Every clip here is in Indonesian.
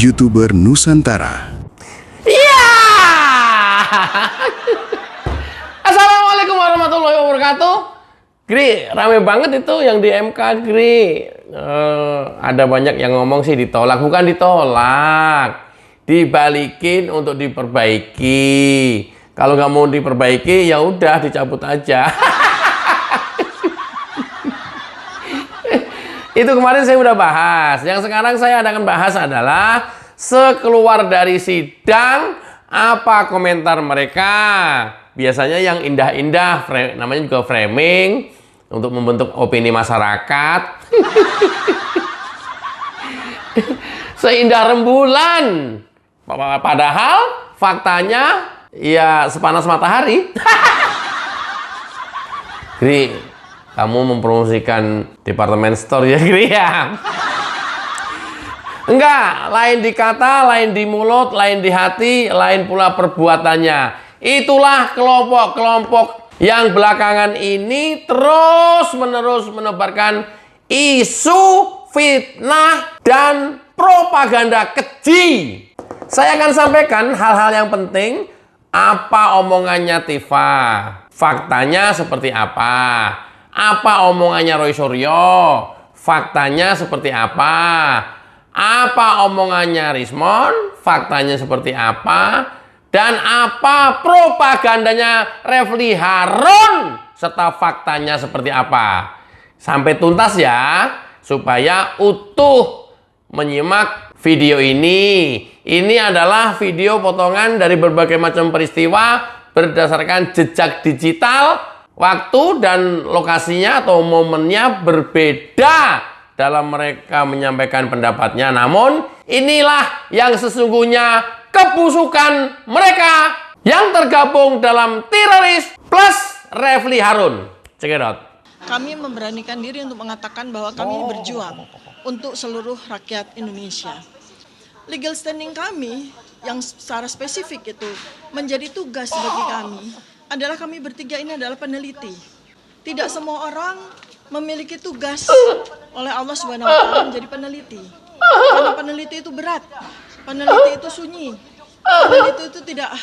YouTuber Nusantara. Iya. Assalamualaikum warahmatullahi wabarakatuh. Gri, rame banget itu yang di MK, Gri. Ada banyak yang ngomong sih ditolak. Bukan ditolak, dibalikin untuk diperbaiki. Kalau nggak mau diperbaiki, ya udah dicabut aja. Itu kemarin saya udah bahas. Yang sekarang saya akan bahas adalah sekeluar dari sidang, apa komentar mereka. Biasanya yang indah-indah, namanya juga framing, untuk membentuk opini masyarakat. Seindah rembulan. Padahal faktanya ya sepanas matahari. Gri, kamu mempromosikan departemen store ya, Gri ya? Enggak, lain di kata, lain di mulut, lain di hati, lain pula perbuatannya. Itulah kelompok-kelompok yang belakangan ini terus-menerus menebarkan isu, fitnah, dan propaganda keji. Saya akan sampaikan hal-hal yang penting. Apa omongannya Tifa? Faktanya seperti apa? Apa omongannya Roy Suryo? Faktanya seperti apa? Apa omongannya Rismon? Faktanya seperti apa? Dan apa propagandanya Refli Harun? Serta faktanya seperti apa? Sampai tuntas ya, supaya utuh menyimak video ini. Ini adalah video potongan dari berbagai macam peristiwa berdasarkan jejak digital. Waktu dan lokasinya atau momennya berbeda dalam mereka menyampaikan pendapatnya. Namun inilah yang sesungguhnya kebusukan mereka yang tergabung dalam teroris plus Refli Harun. Check it out. Kami memberanikan diri untuk mengatakan bahwa kami berjuang untuk seluruh rakyat Indonesia. Legal standing kami yang secara spesifik itu menjadi tugas bagi kami adalah kami bertiga ini adalah peneliti. Tidak semua orang memiliki tugas oleh Allah Subhanahu wa taala menjadi peneliti. Karena peneliti itu berat. Peneliti itu sunyi. Peneliti itu tidak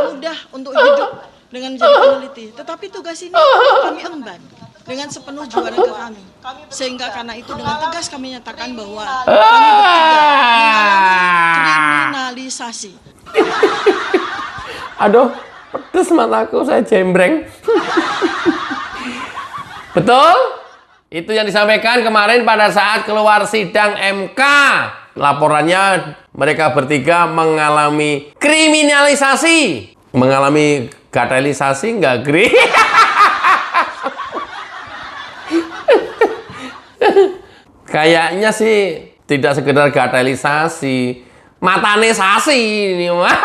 mudah untuk hidup dengan menjadi peneliti. Tetapi tugas ini kami emban dengan sepenuh jiwa raga kami. Sehingga karena itu dengan tegas kami nyatakan bahwa kami bertiga mengalami kriminalisasi. Aduh, pedes mataku, saya jembreng. Betul? Itu yang disampaikan kemarin pada saat keluar sidang MK. Laporannya mereka bertiga mengalami kriminalisasi. Mengalami gatelisasi enggak, Gri? Kayaknya sih tidak sekedar gatelisasi, matanisasi ini mah.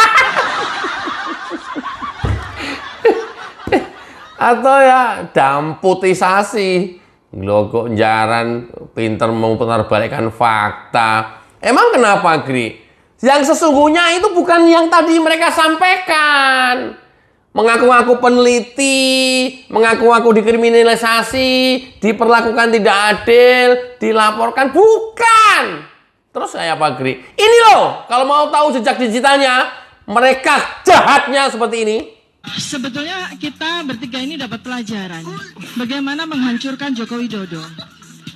Atau ya damputisasi. Lo kok jaran pinter memutarbalikkan fakta. Emang kenapa, Gri? Yang sesungguhnya itu bukan yang tadi mereka sampaikan. Mengaku-ngaku peneliti, mengaku-ngaku dikriminalisasi, diperlakukan tidak adil, dilaporkan. Bukan! Terus kayak apa, Gri? Ini loh, kalau mau tahu jejak digitalnya, mereka jahatnya seperti ini. Sebetulnya kita bertiga ini dapat pelajaran bagaimana menghancurkan Joko Widodo.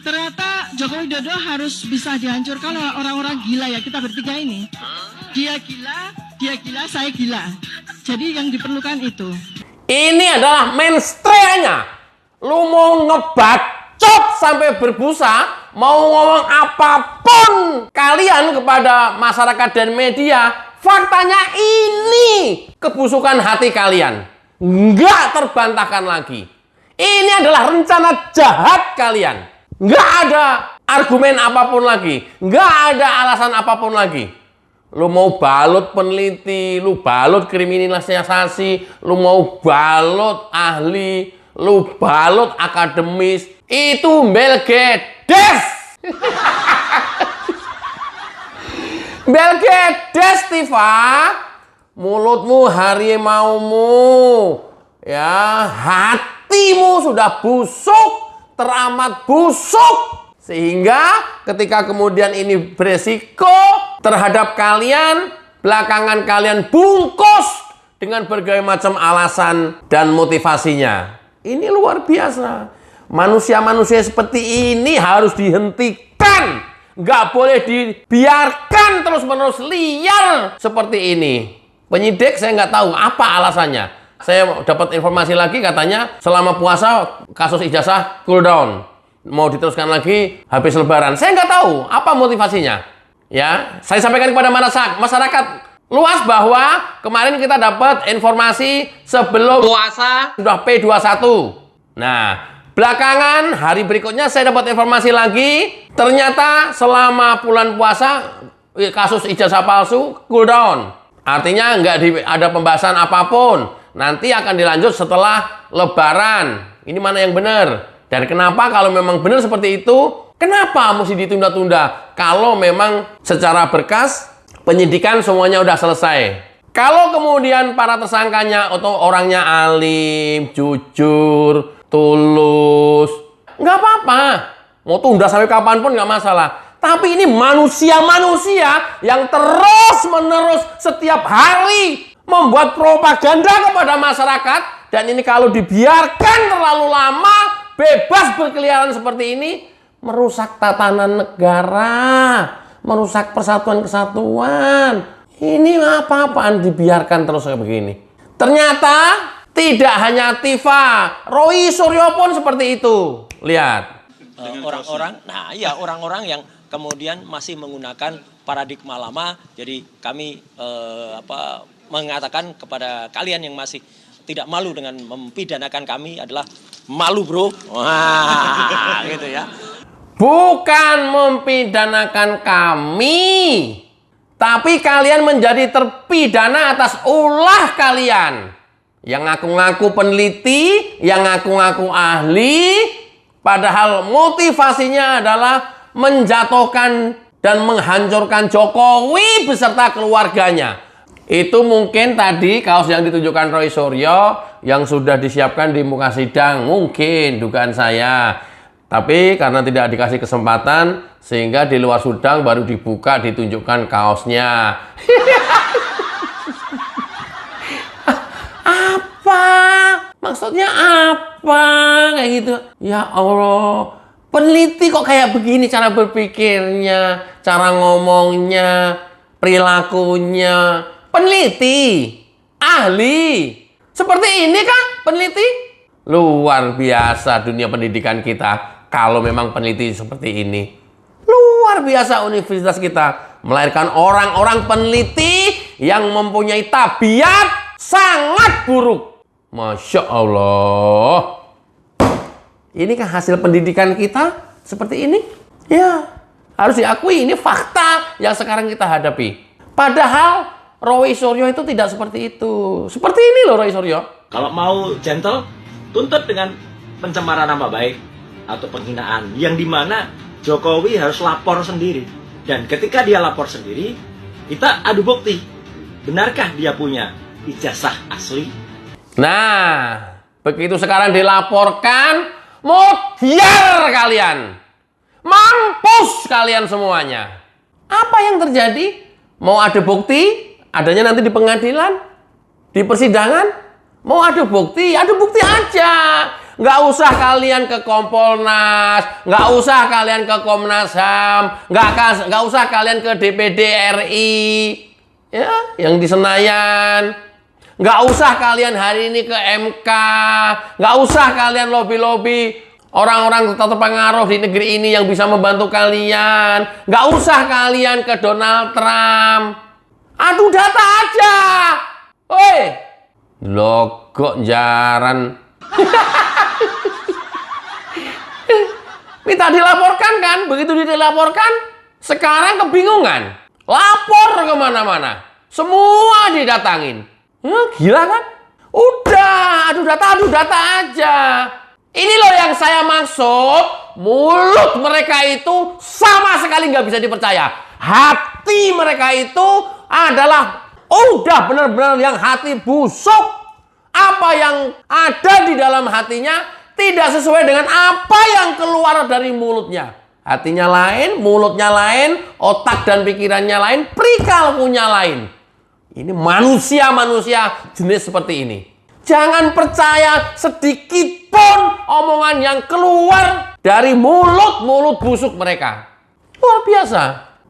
Ternyata Joko Widodo harus bisa dihancurkan oleh orang-orang gila ya, kita bertiga ini. Dia gila, saya gila. Jadi yang diperlukan itu. Ini adalah mainstreamnya. Lu mau ngebacot sampai berbusa, mau ngomong apapun kalian kepada masyarakat dan media, faktanya ini kebusukan hati kalian. Nggak terbantahkan lagi. Ini adalah rencana jahat kalian. Nggak ada argumen apapun lagi. Nggak ada alasan apapun lagi. Lu mau balut peneliti, lu balut kriminalisasi, lu mau balut ahli, lu balut akademis. Itu Belgedes. Belgedes, Tifa. Mulutmu harimaumu. Ya, hatimu sudah busuk, teramat busuk. Sehingga ketika kemudian ini beresiko terhadap kalian, belakangan kalian bungkus dengan berbagai macam alasan dan motivasinya. Ini luar biasa. Manusia-manusia seperti ini harus dihentikan. Nggak boleh dibiarkan terus-menerus liar seperti ini. Penyidik saya nggak tahu apa alasannya. Saya dapat informasi lagi katanya selama puasa kasus ijazah cool down. Mau diteruskan lagi habis lebaran. Saya nggak tahu apa motivasinya. Ya, saya sampaikan kepada masyarakat luas bahwa kemarin kita dapat informasi sebelum puasa sudah P21. Nah, belakangan hari berikutnya saya dapat informasi lagi. Ternyata selama bulan puasa kasus ijazah palsu cool down. Artinya nggak ada pembahasan apapun. Nanti akan dilanjut setelah lebaran. Ini mana yang benar? Dan kenapa kalau memang benar seperti itu, kenapa mesti ditunda-tunda? Kalau memang secara berkas, penyidikan semuanya udah selesai. Kalau kemudian para tersangkanya atau orangnya alim, jujur, tulus, nggak apa-apa. Mau tunda sampai kapanpun nggak masalah. Tapi ini manusia-manusia yang terus-menerus setiap hari membuat propaganda kepada masyarakat. Dan ini kalau dibiarkan terlalu lama, bebas berkeliaran seperti ini, merusak tatanan negara, merusak persatuan-kesatuan. Ini apa-apaan dibiarkan terus kayak begini. Ternyata tidak hanya Tifa, Roy Suryo pun seperti itu. Lihat. Orang-orang yang kemudian masih menggunakan paradigma lama. Jadi kami mengatakan kepada kalian yang masih tidak malu dengan mempidanakan kami adalah malu, bro. Wah, gitu ya. Bukan mempidanakan kami, tapi kalian menjadi terpidana atas ulah kalian. Yang ngaku-ngaku peneliti, yang ngaku-ngaku ahli, padahal motivasinya adalah menjatuhkan dan menghancurkan Jokowi beserta keluarganya. Itu mungkin tadi kaos yang ditunjukkan Roy Suryo yang sudah disiapkan di muka sidang. Mungkin dugaan saya. Tapi karena tidak dikasih kesempatan, sehingga di luar sidang baru dibuka, ditunjukkan kaosnya. Apa? Maksudnya apa? Kayak gitu. Ya Allah. Peneliti kok kayak begini cara berpikirnya, cara ngomongnya, perilakunya. Peneliti, ahli, seperti ini kah peneliti? Luar biasa dunia pendidikan kita kalau memang peneliti seperti ini. Luar biasa universitas kita melahirkan orang-orang peneliti yang mempunyai tabiat sangat buruk. Masya Allah. Inikah hasil pendidikan kita seperti ini? Ya, harus diakui ini fakta yang sekarang kita hadapi. Padahal Roy Suryo itu tidak seperti itu. Seperti ini loh Roy Suryo. Kalau mau gentle, tuntut dengan pencemaran nama baik atau penghinaan. Yang dimana Jokowi harus lapor sendiri. Dan ketika dia lapor sendiri, kita adu bukti. Benarkah dia punya ijazah asli? Nah, begitu sekarang dilaporkan, mutiar kalian. Mampus kalian semuanya. Apa yang terjadi? Mau ada bukti? Adanya nanti di pengadilan, di persidangan, mau adu bukti aja. Nggak usah kalian ke Kompolnas, nggak usah kalian ke Komnas HAM, nggak usah kalian ke DPD RI, ya, yang di Senayan. Nggak usah kalian hari ini ke MK, nggak usah kalian lobby-lobby orang-orang terpengaruh di negeri ini yang bisa membantu kalian. Nggak usah kalian ke Donald Trump. Adu data aja. Woi. Logo jaran. Minta dilaporkan kan? Begitu dilaporkan, sekarang kebingungan. Lapor kemana-mana. Semua didatangin. Gila kan? Udah, adu data aja. Ini loh yang saya maksud. Mulut mereka itu sama sekali nggak bisa dipercaya. Hati mereka itu adalah udah benar-benar yang hati busuk. Apa yang ada di dalam hatinya tidak sesuai dengan apa yang keluar dari mulutnya. Hatinya lain, mulutnya lain, otak dan pikirannya lain, perilakunya lain. Ini manusia-manusia jenis seperti ini. Jangan percaya sedikit pun omongan yang keluar dari mulut-mulut busuk mereka. Luar biasa.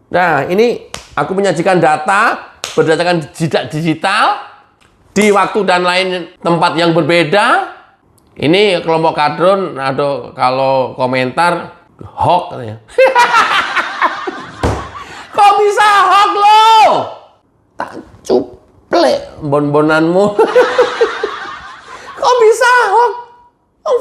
Nah, ini aku menyajikan data berdasarkan jejak digital di waktu dan lain tempat yang berbeda. Ini kelompok kadrun, aduh, kalau komentar hoax katanya. Kok bisa hoax lo? Tak cuplek bon-bonanmu. Kok bisa hoax?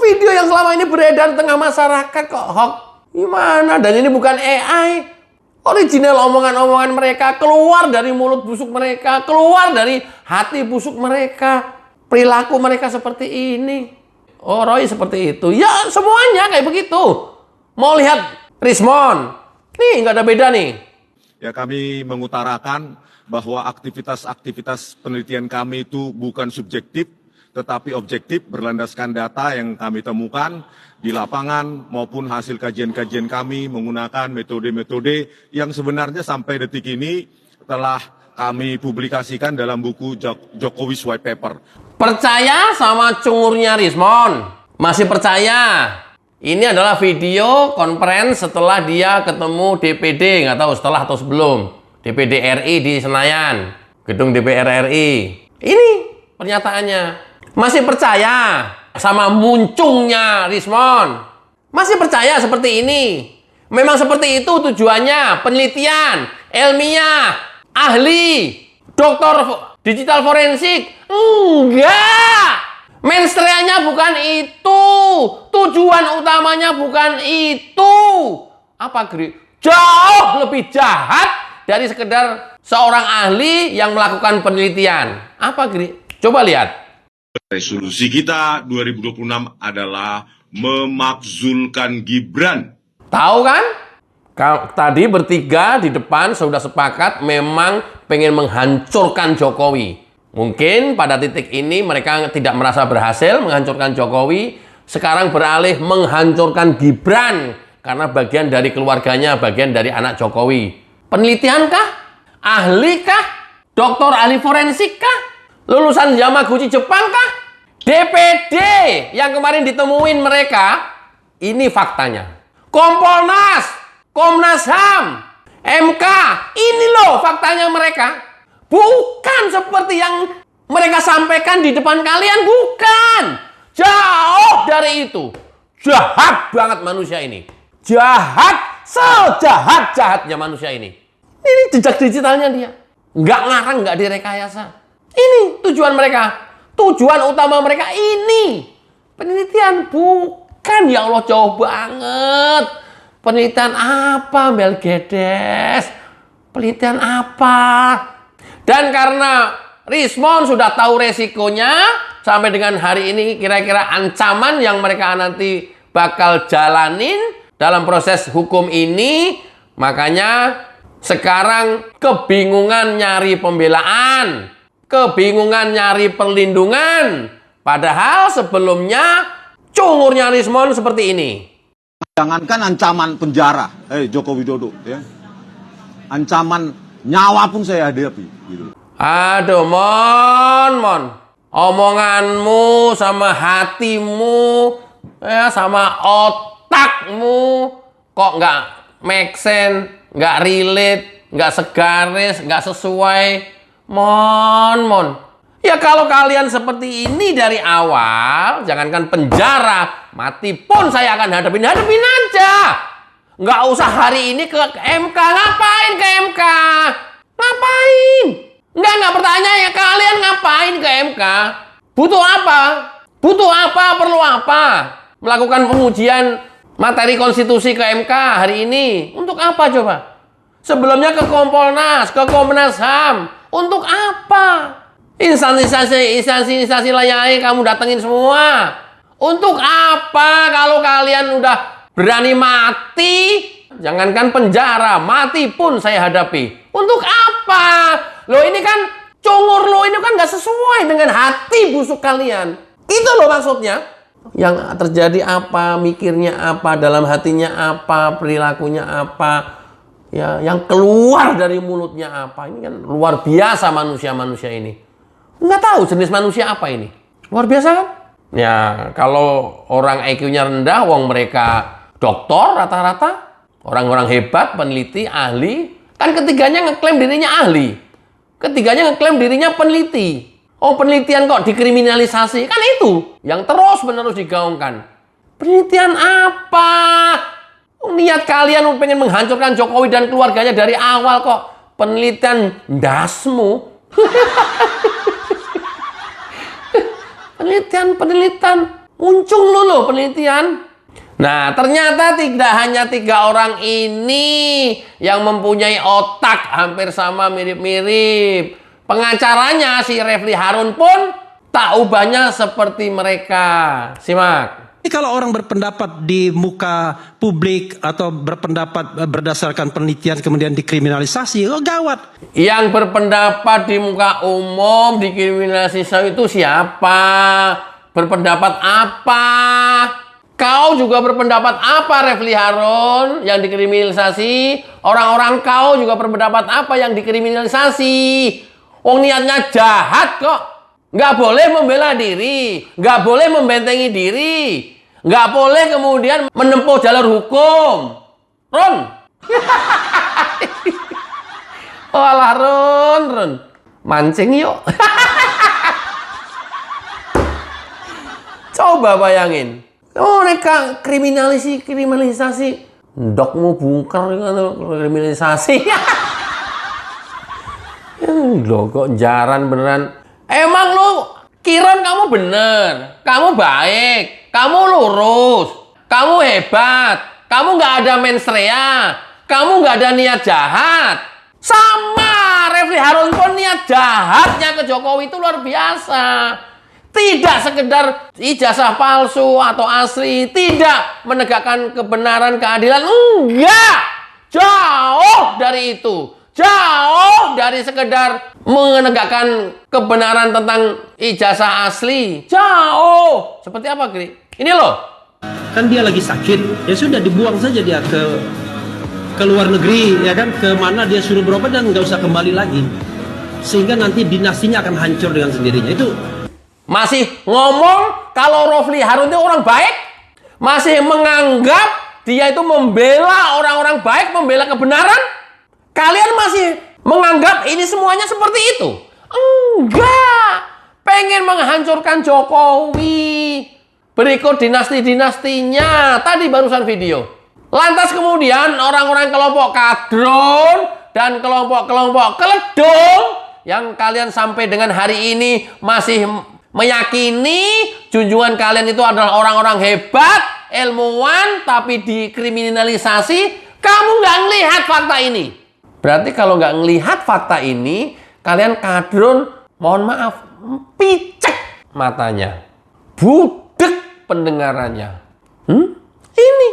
Video yang selama ini beredar di tengah masyarakat kok hoax? Gimana? Dan ini bukan AI. Original omongan-omongan mereka keluar dari mulut busuk mereka, keluar dari hati busuk mereka. Perilaku mereka seperti ini. Oh, Roy seperti itu. Ya, semuanya kayak begitu. Mau lihat Rismon? Nih, nggak ada beda nih. Ya, kami mengutarakan bahwa aktivitas-aktivitas penelitian kami itu bukan subjektif, tetapi objektif berlandaskan data yang kami temukan di lapangan maupun hasil kajian-kajian kami menggunakan metode-metode yang sebenarnya sampai detik ini telah kami publikasikan dalam buku Jokowi's White Paper. Percaya sama cungurnya Rismon? Masih percaya? Ini adalah video conference setelah dia ketemu DPD, nggak tahu setelah atau sebelum. DPD RI di Senayan, gedung DPR RI. Ini pernyataannya. Masih percaya sama muncungnya Rismon? Masih percaya seperti ini? Memang seperti itu tujuannya, penelitian, ilmiah, ahli, dokter digital forensik? Enggak! Menstreanya bukan itu. Tujuan utamanya bukan itu. Apa, Gri? Jauh lebih jahat dari sekedar seorang ahli yang melakukan penelitian. Apa, Gri? Coba lihat. Resolusi kita 2026 adalah memakzulkan Gibran. Tahu kan? Tadi bertiga di depan sudah sepakat memang pengen menghancurkan Jokowi. Mungkin pada titik ini mereka tidak merasa berhasil menghancurkan Jokowi. Sekarang beralih menghancurkan Gibran. Karena bagian dari keluarganya, bagian dari anak Jokowi. Penelitian kah? Ahli kah? Doktor ahli forensik kah? Lulusan Yamaguchi Jepang kah? DPD yang kemarin ditemuin mereka. Ini faktanya. Kompolnas, Komnas HAM, MK. Ini loh faktanya mereka. Bukan seperti yang mereka sampaikan di depan kalian. Bukan. Jauh dari itu. Jahat banget manusia ini. Jahat. Sejahat-jahatnya manusia ini. Ini jejak digitalnya dia. Nggak ngarang, nggak direkayasa. Ini tujuan mereka. Tujuan utama mereka ini. Penelitian. Bukan. Ya Allah, jauh banget. Penelitian apa, Melgedes? Penelitian apa? Dan karena Rismon sudah tahu resikonya, sampai dengan hari ini kira-kira ancaman yang mereka nanti bakal jalanin dalam proses hukum ini, makanya sekarang kebingungan nyari pembelaan, kebingungan nyari perlindungan. Padahal sebelumnya cungurnya Rismon seperti ini. Jangankan ancaman penjara, Joko Widodo, ya. Ancaman nyawa pun saya hadapi. Gitu. Aduh, Mon. Omonganmu sama hatimu, ya, sama otakmu, kok nggak make sense, nggak relate, nggak segaris, nggak sesuai. Mon. Ya kalau kalian seperti ini dari awal, jangankan penjara, mati pun saya akan hadapin aja. Nggak usah hari ini ke MK. Ngapain ke MK? Ngapain? Nggak bertanya ya, kalian ngapain ke MK? Butuh apa? Butuh apa? Perlu apa? Melakukan pengujian materi konstitusi ke MK hari ini. Untuk apa coba? Sebelumnya ke Kompolnas, ke Komnas HAM. Untuk apa? Instansi lainnya kamu datengin semua. Untuk apa kalau kalian udah berani mati? Jangankan penjara, mati pun saya hadapi. Untuk apa? Loh ini kan cungur lo ini kan gak sesuai dengan hati busuk kalian. Itu loh maksudnya. Yang terjadi apa, mikirnya apa, dalam hatinya apa, perilakunya apa, ya, yang keluar dari mulutnya apa. Ini kan luar biasa manusia-manusia ini. Nggak tahu jenis manusia apa ini. Luar biasa kan? Ya, kalau orang IQ-nya rendah, wong mereka doktor rata-rata, orang-orang hebat, peneliti, ahli, kan ketiganya ngeklaim dirinya ahli. Ketiganya ngeklaim dirinya peneliti. Oh, penelitian kok dikriminalisasi? Kan itu yang terus-menerus digaungkan. Penelitian apa? Niat kalian pengen menghancurkan Jokowi dan keluarganya dari awal kok. Penelitian dasmu. Penelitian. Muncul loh penelitian. Nah, ternyata tidak hanya 3 orang ini yang mempunyai otak hampir sama, mirip-mirip. Pengacaranya si Refli Harun pun tak ubahnya seperti mereka. Simak. Ini kalau orang berpendapat di muka publik atau berpendapat berdasarkan penelitian kemudian dikriminalisasi, oh gawat. Yang berpendapat di muka umum dikriminalisasi itu siapa? Berpendapat apa? Kau juga berpendapat apa, Refli Harun, yang dikriminalisasi? Orang-orang kau juga berpendapat apa yang dikriminalisasi? Oh, niatnya jahat kok. Nggak boleh membela diri. Nggak boleh membentengi diri. Nggak boleh kemudian menempuh jalur hukum. Run. Oh, alah, Run. Mancing yuk. Coba bayangin. Oh, mereka kriminalisasi. Ndokmu bungker kriminalisasi. Loh, kok jaran beneran. Emang lu Kiron kamu bener, kamu baik, kamu lurus, kamu hebat, kamu nggak ada mensrea, kamu nggak ada niat jahat. Sama Refli Harun pun niat jahatnya ke Jokowi itu luar biasa. Tidak sekedar ijazah palsu atau asli, tidak menegakkan kebenaran, keadilan, enggak. Jauh dari itu. Jauh dari sekedar menegakkan kebenaran tentang ijazah asli. Jauh. Seperti apa, Kri? Ini loh. Kan dia lagi sakit, ya sudah dibuang saja dia ke luar negeri, ya kan, ke mana dia suruh berobat dan nggak usah kembali lagi. Sehingga nanti dinastinya akan hancur dengan sendirinya. Itu masih ngomong kalau Refli Harun itu orang baik, masih menganggap dia itu membela orang-orang baik, membela kebenaran. Kalian masih menganggap ini semuanya seperti itu? Enggak. Pengen menghancurkan Jokowi. Berikut dinasti-dinastinya. Tadi barusan video. Lantas kemudian orang-orang kelompok kadrun dan kelompok-kelompok keledung yang kalian sampai dengan hari ini masih meyakini junjungan kalian itu adalah orang-orang hebat, ilmuwan, tapi dikriminalisasi. Kamu nggak ngelihat fakta ini. Berarti kalau nggak ngelihat fakta ini, kalian kadrun, mohon maaf, picek matanya, budek pendengarannya. Ini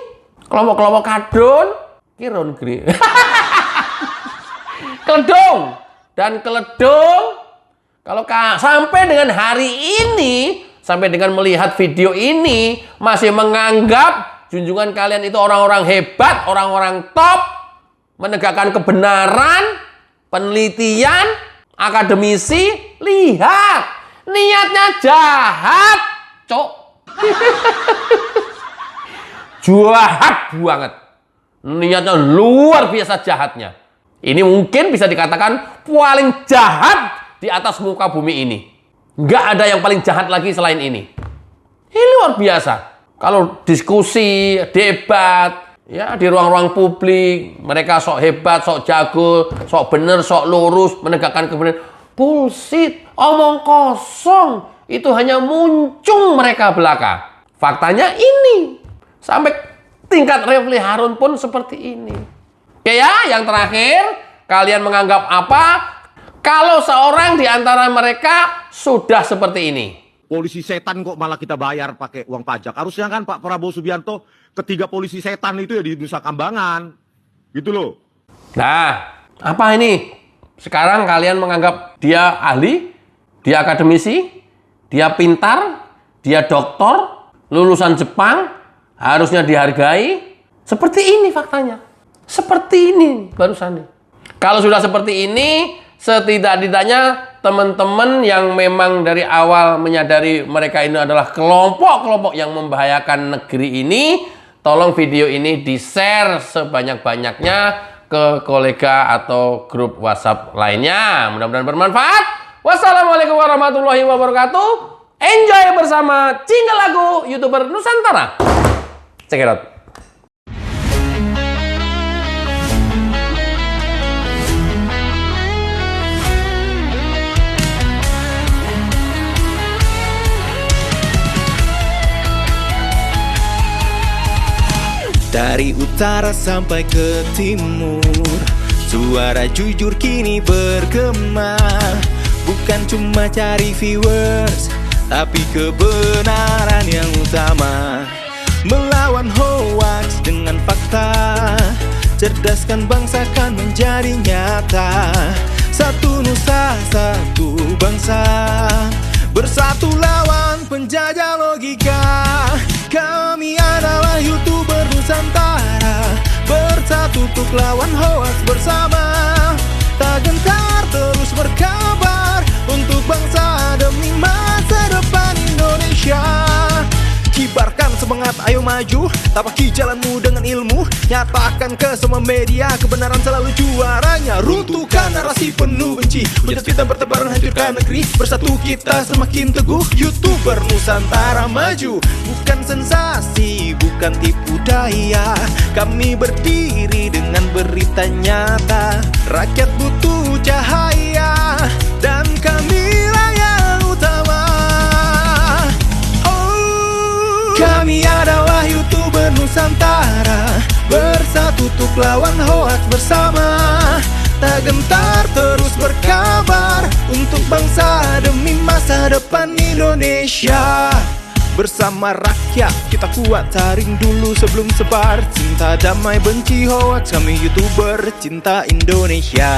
kelompok-kelompok kadrun, Kiron Gri, keledung dan keledung. Kalau sampai dengan hari ini, sampai dengan melihat video ini, masih menganggap junjungan kalian itu orang-orang hebat, orang-orang top, menegakkan kebenaran, penelitian, akademisi, lihat, niatnya jahat, cok. Jahat banget. Niatnya luar biasa jahatnya. Ini mungkin bisa dikatakan paling jahat di atas muka bumi ini. Nggak ada yang paling jahat lagi selain ini. Ini luar biasa. Kalau diskusi, debat, ya di ruang-ruang publik, mereka sok hebat, sok jago, sok bener, sok lurus, menegakkan kebenaran. Bullshit, omong kosong. Itu hanya muncung mereka belaka. Faktanya ini. Sampai tingkat Refli Harun pun seperti ini. Oke ya, yang terakhir, kalian menganggap apa? Kalau seorang di antara mereka sudah seperti ini. Polisi setan kok malah kita bayar pakai uang pajak. Harusnya kan Pak Prabowo Subianto ketiga polisi setan itu ya di Nusa Kambangan. Gitu loh. Nah, apa ini? Sekarang kalian menganggap dia ahli, dia akademisi, dia pintar, dia doktor, lulusan Jepang, harusnya dihargai. Seperti ini faktanya. Seperti ini barusan. Kalau sudah seperti ini, setidak-tidaknya teman-teman yang memang dari awal menyadari mereka ini adalah kelompok-kelompok yang membahayakan negeri ini, tolong video ini di-share sebanyak-banyaknya ke kolega atau grup WhatsApp lainnya. Mudah-mudahan bermanfaat. Wassalamualaikum warahmatullahi wabarakatuh. Enjoy bersama Jingle Lagu YouTuber Nusantara. Check it out. Dari utara sampai ke timur, suara jujur kini bergema. Bukan cuma cari viewers, tapi kebenaran yang utama. Melawan hoax dengan fakta, cerdaskan bangsa kan menjadi nyata. Satu nusa, satu bangsa, bersatu lawan penjajah logika. Kami adalah YouTuber Nusantara, bersatu untuk lawan hoax bersama. Tak gentar terus berkabar untuk bangsa demi masa depan Indonesia. Kibarkan semangat, ayo maju, tapaki jalanmu dengan ilmu. Nyatakan ke semua media, kebenaran selalu juaranya. Runtuhkan narasi penuh benci, hujat fitnah bertebaran, hancurkan negeri. Bersatu kita semakin teguh, YouTuber Nusantara maju. Bukan sensasi, bukan tipu daya, kami berdiri dengan berita nyata. Rakyat butuh cahaya, dan kamilah yang utama. Kami adalah YouTuber Nusantara, bersatu untuk lawan hoax bersama. Tak gentar terus berkabar untuk bangsa demi masa depan Indonesia. Bersama rakyat kita kuat, saring dulu sebelum sebar. Cinta damai benci hoax, kami YouTuber cinta Indonesia.